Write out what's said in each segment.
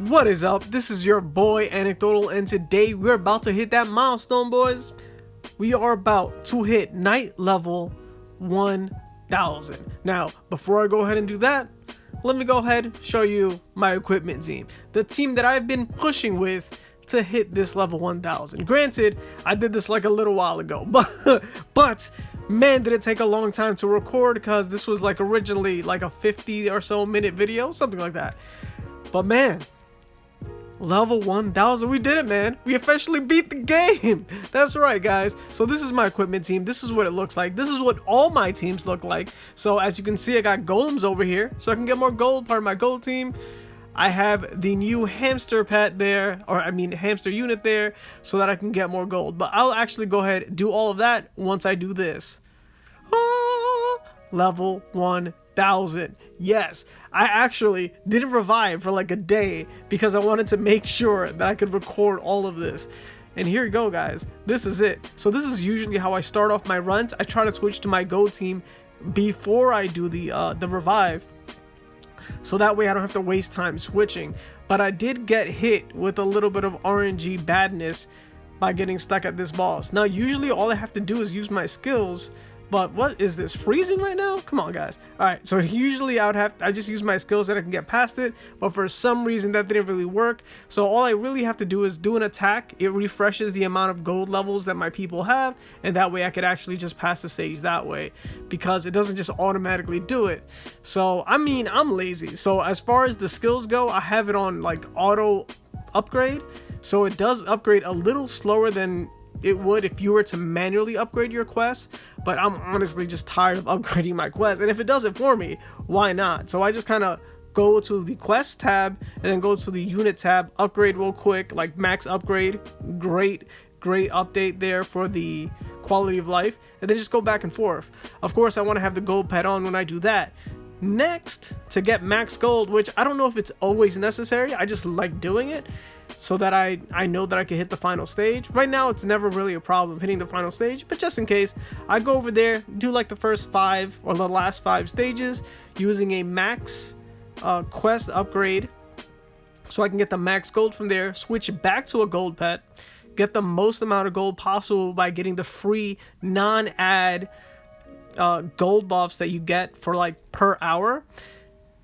What is up? This is your boy Anecdotal, and today we're about to hit that milestone, boys. We are about to hit night level 1000. Now, before I go ahead and do that, let me go ahead and show you my equipment team. The team that I've been pushing with to hit this level 1000. Granted, I did this like a little while ago, but man, did it take a long time to record because this was like originally like a 50 or so minute video, something like that. But man, level 1000, we did it, man. We officially beat the game. That's right, guys. So this is my equipment team. This is what it looks like. This is what all my teams look like. So as you can see, I got golems over here so I can get more gold, part of my gold team. I have the new hamster pet there, or I mean hamster unit there, so that I can get more gold. But I'll actually go ahead and do all of that once I do this. Level 1000. Yes, I actually didn't revive for like a day because I wanted to make sure that I could record all of this. And here you go, guys. This is it. So this is usually how I start off my runs. I try to switch to my go team before I do the revive, so that way I don't have to waste time switching. But I did get hit with a little bit of RNG badness by getting stuck at this boss. Now usually all I have to do is use my skills. But what is this, freezing right now? Come on, guys. All right, so usually I just use my skills that I can get past it, but for some reason that didn't really work. So all I really have to do is do an attack. It refreshes the amount of gold levels that my people have, and that way I could actually just pass the stage that way, because it doesn't just automatically do it. So I mean, I'm lazy. So as far as the skills go, I have it on like auto upgrade, so it does upgrade a little slower than it would if you were to manually upgrade your quest. But I'm honestly just tired of upgrading my quest, and if it does it for me, why not? So I just kind of go to the quest tab and then go to the unit tab, upgrade real quick, like max upgrade. Great update there for the quality of life, and then just go back and forth. Of course, I want to have the gold pet on when I do that. Next, to get max gold, which I don't know if it's always necessary, I just like doing it so that I know that I can hit the final stage. Right now it's never really a problem hitting the final stage, but just in case, I go over there, do like the first 5 or the last 5 stages using a max quest upgrade, so I can get the max gold from there, switch back to a gold pet, get the most amount of gold possible by getting the free non-ad gold buffs that you get for like per hour.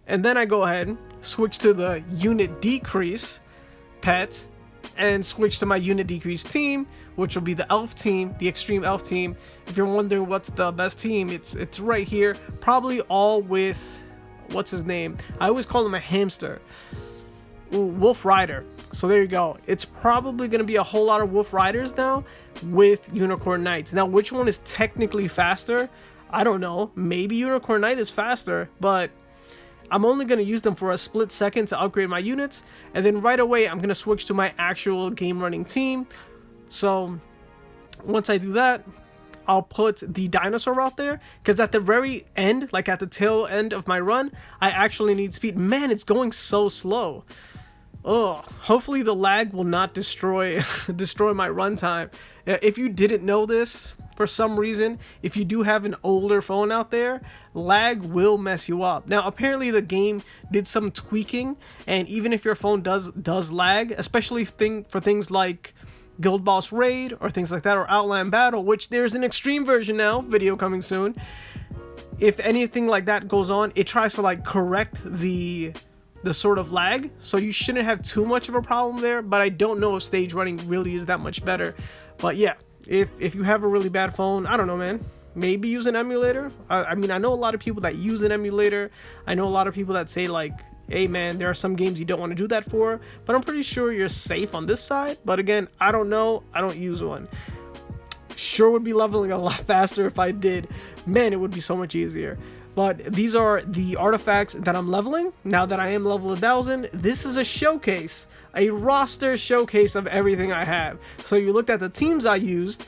And then I go ahead, switch to the unit decrease pet, and switch to my unit decrease team, which will be the elf team, the extreme elf team. If you're wondering what's the best team, it's right here, probably all with what's his name, I always call him a hamster. Ooh, Wolf Rider. So there you go. It's probably going to be a whole lot of Wolf Riders now with Unicorn Knights. Now which one is technically faster? I don't know. Maybe Unicorn Knight is faster, but I'm only going to use them for a split second to upgrade my units, and then right away I'm going to switch to my actual game running team. So once I do that, I'll put the dinosaur out there, because at the very end, like at the tail end of my run, I actually need speed. Man, it's going so slow. Oh, hopefully the lag will not destroy my runtime. If you didn't know this, for some reason, if you do have an older phone out there, lag will mess you up. Now apparently the game did some tweaking, and even if your phone does lag, especially for things like Guild Boss Raid or things like that, or Outland Battle, which there's an extreme version now, video coming soon. If anything like that goes on, it tries to like correct the sort of lag, so you shouldn't have too much of a problem there. But I don't know if stage running really is that much better. But yeah, if you have a really bad phone, I don't know, man, maybe use an emulator. I mean, I know a lot of people that use an emulator. I know a lot of people that say like, hey man, there are some games you don't want to do that for, but I'm pretty sure you're safe on this side. But again, I don't know, I don't use one. Sure would be leveling a lot faster if I did. Man, it would be so much easier. But these are the artifacts that I'm leveling now that I am level 1000. This is a showcase, a roster showcase of everything I have. So you looked at the teams I used.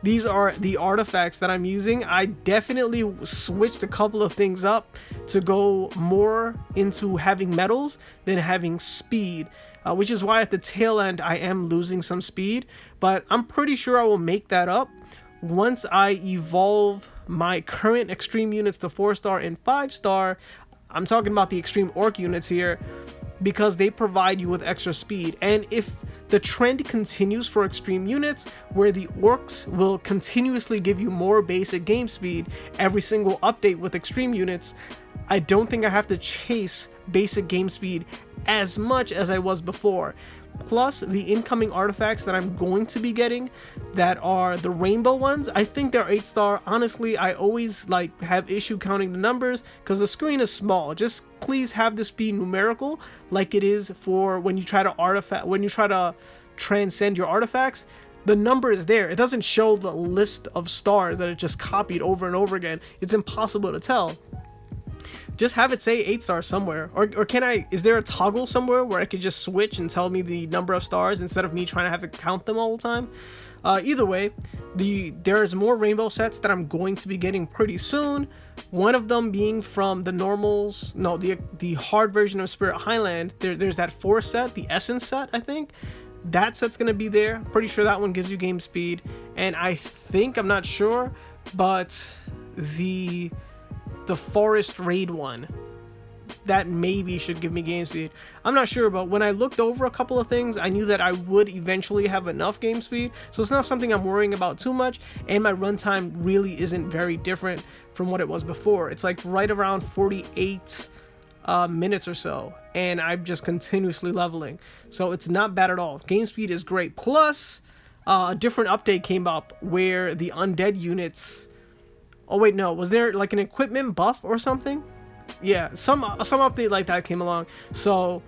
These are the artifacts that I'm using. I definitely switched a couple of things up to go more into having metals than having speed, which is why at the tail end I am losing some speed. But I'm pretty sure I will make that up once I evolve my current extreme units to 4-star and 5-star. I'm talking about the extreme orc units here. because they provide you with extra speed. And if the trend continues for extreme units, where the orcs will continuously give you more basic game speed every single update with extreme units, I don't think I have to chase basic game speed as much as I was before. Plus, the incoming artifacts that I'm going to be getting, that are the rainbow ones, I think they're 8-star. Honestly, I always like have issue counting the numbers because the screen is small. Just please have this be numerical, like it is for when you try to transcend your artifacts. The number is there. It doesn't show the list of stars that it just copied over and over again. It's impossible to tell. Just have it say 8-star somewhere, or is there a toggle somewhere where I could just switch and tell me the number of stars instead of me trying to have to count them all the time? Either way, there's more rainbow sets that I'm going to be getting pretty soon. One of them being from the hard version of Spirit Highland. There's that 4 set, the Essence set, I think. That set's gonna be there. Pretty sure that one gives you game speed. And I think, I'm not sure, but the forest raid one, that maybe should give me game speed. I'm not sure, but when I looked over a couple of things, I knew that I would eventually have enough game speed, so it's not something I'm worrying about too much. And my runtime really isn't very different from what it was before. It's like right around 48 minutes or so, and I'm just continuously leveling, so it's not bad at all. Game speed is great. Plus, a different update came up where the undead units, oh wait, no, was there like an equipment buff or something? Yeah, some update like that came along. So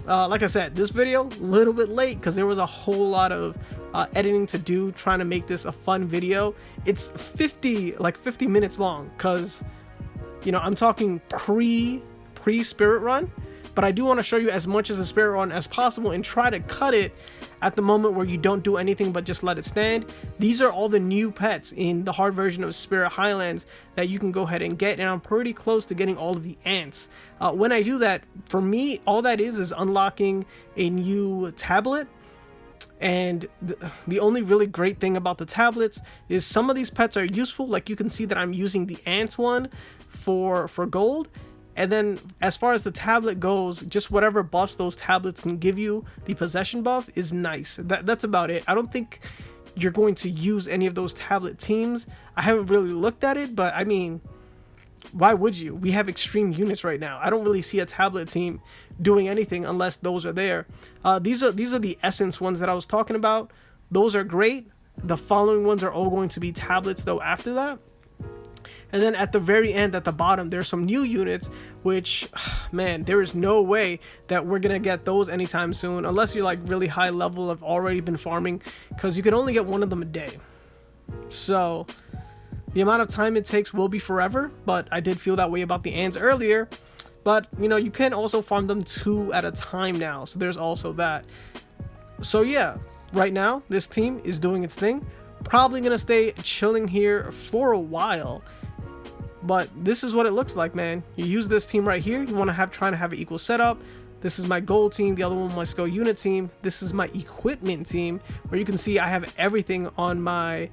like I said, this video a little bit late because there was a whole lot of editing to do trying to make this a fun video. It's 50 minutes long because, you know, I'm talking pre spirit run, but I do want to show you as much as the spirit run as possible and try to cut it at the moment where you don't do anything but just let it stand. These are all the new pets in the hard version of Spirit Highlands that you can go ahead and get, and I'm pretty close to getting all of the ants. When I do that, for me, all that is unlocking a new tablet. And the only really great thing about the tablets is some of these pets are useful. Like you can see that I'm using the ants one for gold. And then as far as the tablet goes, just whatever buffs those tablets can give you, the possession buff is nice. That's about it. I don't think you're going to use any of those tablet teams. I haven't really looked at it, but I mean, why would you? We have extreme units right now. I don't really see a tablet team doing anything unless those are there. These are the essence ones that I was talking about. Those are great. The following ones are all going to be tablets though after that. And then at the very end, at the bottom, there's some new units, which, man, there is no way that we're going to get those anytime soon, unless you're like really high level, have already been farming, because you can only get one of them a day. So the amount of time it takes will be forever, but I did feel that way about the ants earlier. But, you know, you can also farm them 2 at a time now, so there's also that. So yeah, right now, this team is doing its thing. Probably going to stay chilling here for a while. But this is what it looks like, man. You use this team right here. You want to trying to have an equal setup. This is my gold team. The other one, my skill unit team. This is my equipment team, where you can see I have everything on my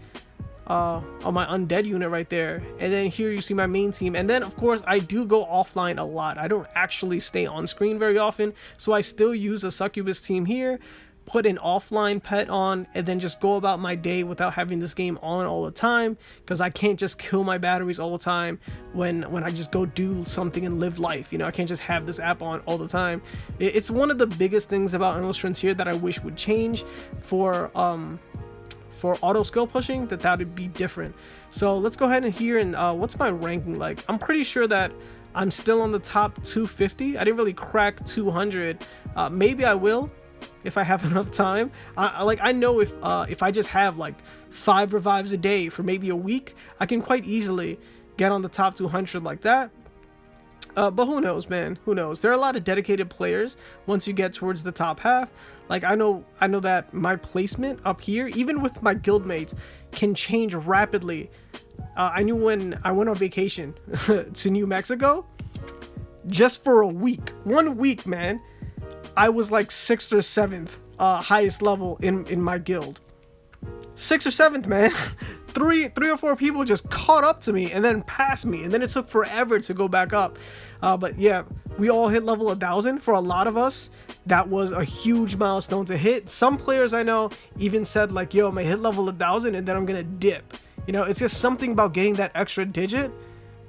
undead unit right there. And then here you see my main team. And then of course I do go offline a lot. I don't actually stay on screen very often, so I still use a succubus team here, put an offline pet on, and then just go about my day without having this game on all the time, because I can't just kill my batteries all the time when I just go do something and live life. You know, I can't just have this app on all the time. It's one of the biggest things about Endless Frontier that I wish would change for auto skill pushing, that would be different. So let's go ahead and here, and what's my ranking like? I'm pretty sure that I'm still on the top 250. I didn't really crack 200. Maybe I will if I have enough time. I know if I just have like 5 revives a day for maybe a week, I can quite easily get on the top 200 like that. But who knows, man? Who knows? There are a lot of dedicated players once you get towards the top half. Like I know that my placement up here, even with my guildmates, can change rapidly. I knew when I went on vacation to New Mexico, just for a week, 1 week, man, I was like 6th or 7th highest level in my guild. 6th or 7th, man. three or four people just caught up to me and then passed me, and then it took forever to go back up. But yeah, we all hit level 1000. For a lot of us, that was a huge milestone to hit. Some players I know even said like, yo, I'm gonna hit level 1000 and then I'm gonna dip. You know, it's just something about getting that extra digit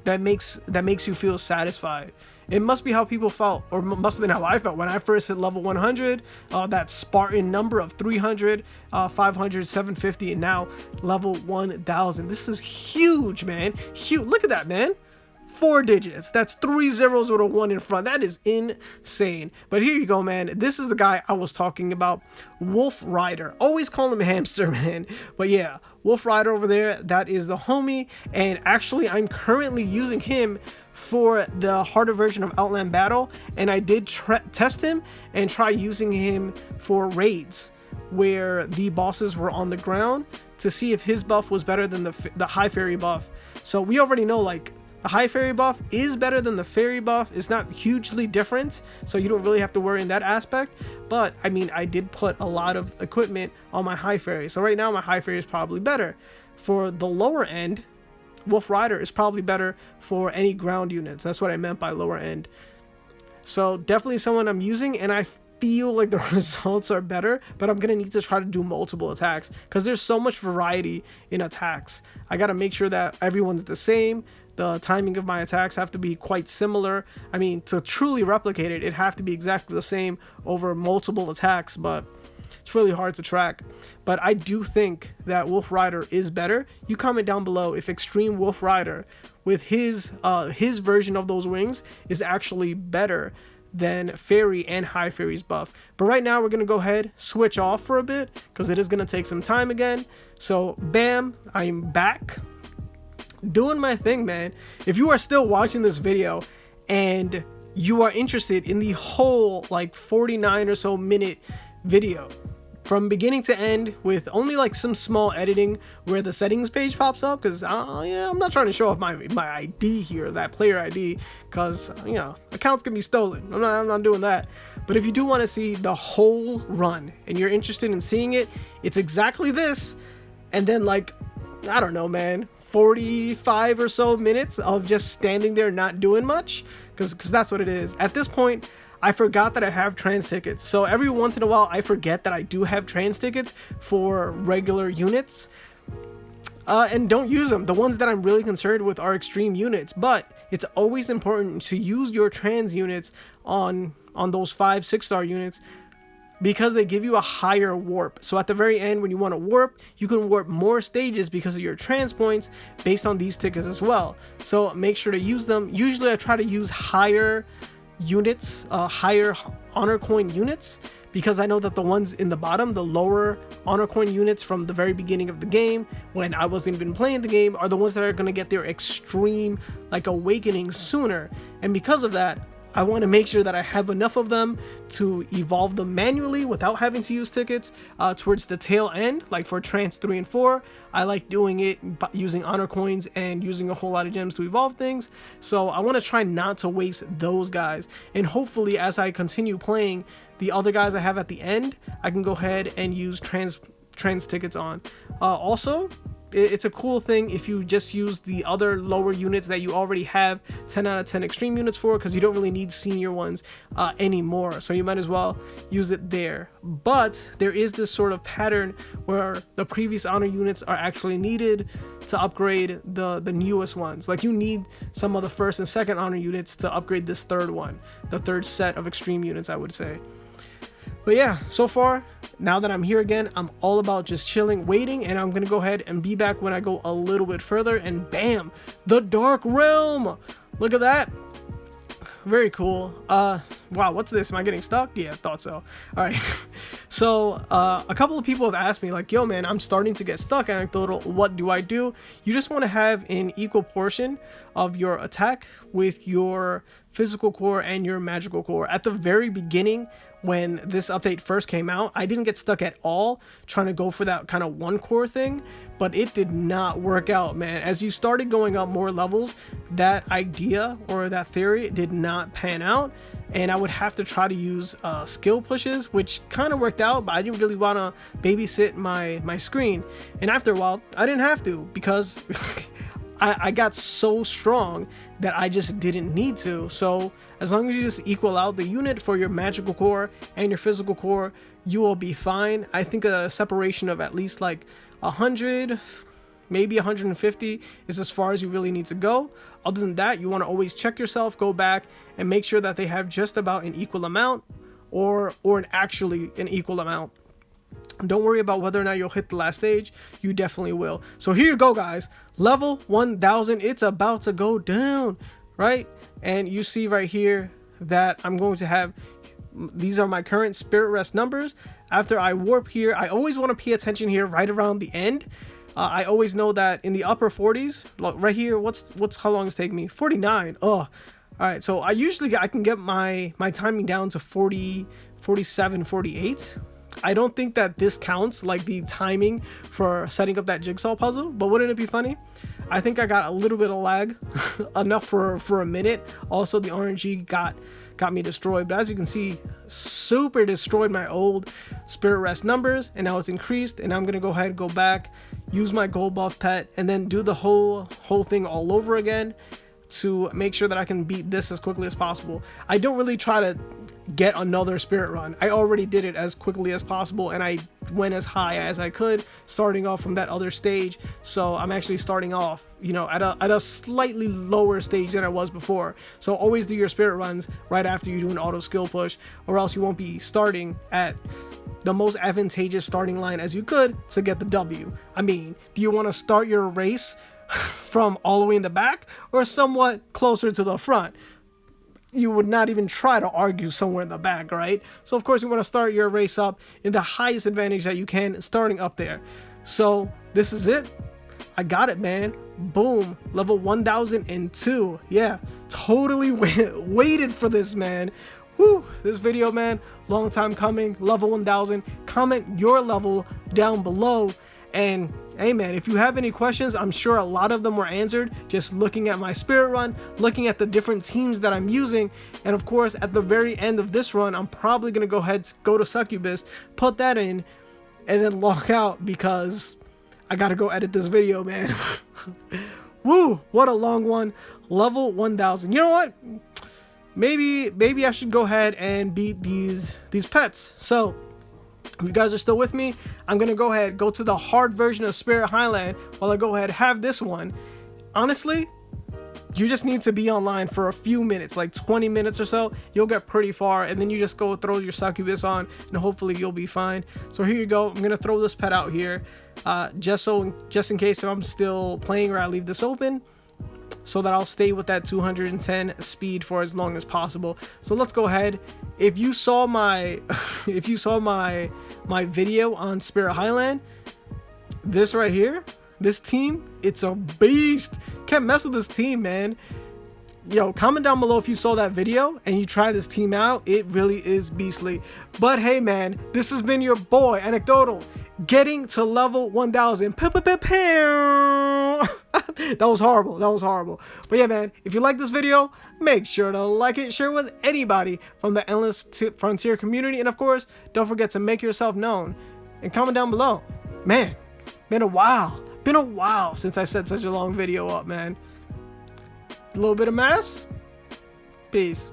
that makes you feel satisfied. It must be how people felt, or must have been how I felt when I first hit level 100, that Spartan number of 300, 500, 750, and now level 1000. This is huge, man. Huge. Look at that, man. 4 digits. That's 3 zeros with a 1 in front. That is insane. But here you go, man. This is the guy I was talking about, Wolf Rider. Always call him Hamster, man. But yeah, Wolf Rider over there, that is the homie. And actually, I'm currently using him for the harder version of Outland Battle, and I did test him and try using him for raids where the bosses were on the ground to see if his buff was better than the high fairy buff. So we already know, like, the high fairy buff is better than the fairy buff. It's not hugely different, so you don't really have to worry in that aspect. But I mean, I did put a lot of equipment on my high fairy, so right now my high fairy is probably better. For the lower end, Wolf Rider is probably better for any ground units. That's what I meant by lower end. So definitely someone I'm using, and I feel like the results are better, but I'm gonna need to try to do multiple attacks because there's so much variety in attacks. I gotta make sure that everyone's the same. The timing of my attacks have to be quite similar. I mean, to truly replicate it, it'd have to be exactly the same over multiple attacks, but it's really hard to track. But I do think that Wolf Rider is better. You comment down below if Extreme Wolf Rider with his version of those wings is actually better than Fairy and High Fairy's buff. But right now we're gonna go ahead, switch off for a bit because it is gonna take some time again. So bam, I'm back doing my thing, man. If you are still watching this video and you are interested in the whole like 49 or so minute video from beginning to end with only like some small editing where the settings page pops up, because yeah, I'm not trying to show off my ID here, that player ID, because you know, accounts can be stolen. I'm not doing that. But if you do want to see the whole run and you're interested in seeing it, it's exactly this, and then like, I don't know, man, 45 or so minutes of just standing there not doing much, because that's what it is at this point. I forgot that I have trans tickets, so every once in a while I forget that I do have trans tickets for regular units, and don't use them. The ones that I'm really concerned with are extreme units, but it's always important to use your trans units on those 5-6 star units, because they give you a higher warp. So at the very end, when you want to warp, you can warp more stages because of your trans points based on these tickets as well. So make sure to use them. Usually I try to use higher units, higher honor coin units, because I know that the ones in the bottom, the lower honor coin units from the very beginning of the game, when I wasn't even playing the game, are the ones that are going to get their extreme like awakening sooner. And because of that, I want to make sure that I have enough of them to evolve them manually without having to use tickets towards the tail end. Like for trans 3 and 4, I like doing it using honor coins and using a whole lot of gems to evolve things. So I want to try not to waste those guys, and hopefully as I continue playing the other guys I have at the end, I can go ahead and use trans tickets on. Also, it's a cool thing if you just use the other lower units that you already have 10 out of 10 extreme units for, because you don't really need senior ones anymore, so you might as well use it there. But there is this sort of pattern where the previous honor units are actually needed to upgrade the newest ones. Like you need some of the first and second honor units to upgrade this third one, the third set of extreme units, I would say. But yeah, so far, now that I'm here again, I'm all about just chilling, waiting, and I'm gonna go ahead and be back when I go a little bit further, and bam, the Dark Realm. Look at that. Very cool. Wow, what's this? Am I getting stuck? Yeah, I thought so. All right. So a couple of people have asked me like, yo man, I'm starting to get stuck, Anecdotal, what do I do? You just want to have an equal portion of your attack with your physical core and your magical core. At the very beginning, when this update first came out, I didn't get stuck at all trying to go for that kind of one core thing, but it did not work out, man. As you started going up more levels, that idea or that theory did not pan out, and I would have to try to use skill pushes, which kind of worked out, but I didn't really want to babysit my screen. And after a while, I didn't have to, because I got so strong that I just didn't need to. So as long as you just equal out the unit for your magical core and your physical core, you will be fine. I think a separation of at least like 100, maybe 150 is as far as you really need to go. Other than that, you want to always check yourself, go back and make sure that they have just about an equal amount, or actually an equal amount. Don't worry about whether or not you'll hit the last stage. You definitely will. So here you go, guys. Level 1000. It's about to go down, right? And you see right here that I'm going to have, these are my current spirit rest numbers. After I warp here, I always want to pay attention here right around the end. I always know that in the upper 40s, look right here, what's how long it's taking me? 49. Oh, all right. So I can get my timing down to 40, 47, 48. I don't think that this counts, like the timing for setting up that jigsaw puzzle, but wouldn't it be funny? I think I got a little bit of lag, enough for a minute. Also, the RNG got me destroyed, but as you can see, super destroyed my old spirit rest numbers, and now it's increased. And I'm gonna go ahead and go back, use my gold buff pet, and then do the whole thing all over again to make sure that I can beat this as quickly as possible. I don't really try to get another spirit run. I already did it as quickly as possible, and I went as high as I could, starting off from that other stage. So I'm actually starting off, you know, at a slightly lower stage than I was before. So always do your spirit runs right after you do an auto skill push, or else you won't be starting at the most advantageous starting line as you could to get the W. I mean, do you want to start your race from all the way in the back or somewhat closer to the front? You would not even try to argue somewhere in the back, right? So of course you want to start your race up in the highest advantage that you can, starting up there. So this is it. I got it, man. Boom. Level 1002. Yeah, totally waited for this, man. Whew, this video, man, long time coming. Level 1000. Comment your level down below. And hey, man, if you have any questions, I'm sure a lot of them were answered just looking at my spirit run, looking at the different teams that I'm using. And of course, at the very end of this run, I'm probably going to go to Succubus, put that in, and then log out, because I got to go edit this video, man. Woo, what a long one. Level 1000. You know what? Maybe I should go ahead and beat these pets. So if you guys are still with me, I'm gonna go ahead, go to the hard version of Spirit Highland while I go ahead have this one. Honestly, you just need to be online for a few minutes, like 20 minutes or so. You'll get pretty far, and then you just go throw your Succubus on, and hopefully you'll be fine. So here you go. I'm gonna throw this pet out here, just in case if I'm still playing or I leave this open, so that I'll stay with that 210 speed for as long as possible. So let's go ahead. If you saw my my video on Spirit Highland, this right here, this team, it's a beast. Can't mess with this team, man. Yo, comment down below if you saw that video and you try this team out. It really is beastly. But hey, man, this has been your boy Anecdotal, getting to level 1000. That was horrible. But yeah, man, if you like this video, make sure to like it, share it with anybody from the Endless Frontier community, and of course, don't forget to make yourself known and comment down below. Man, been a while since I set such a long video up, man. A little bit of maths. Peace.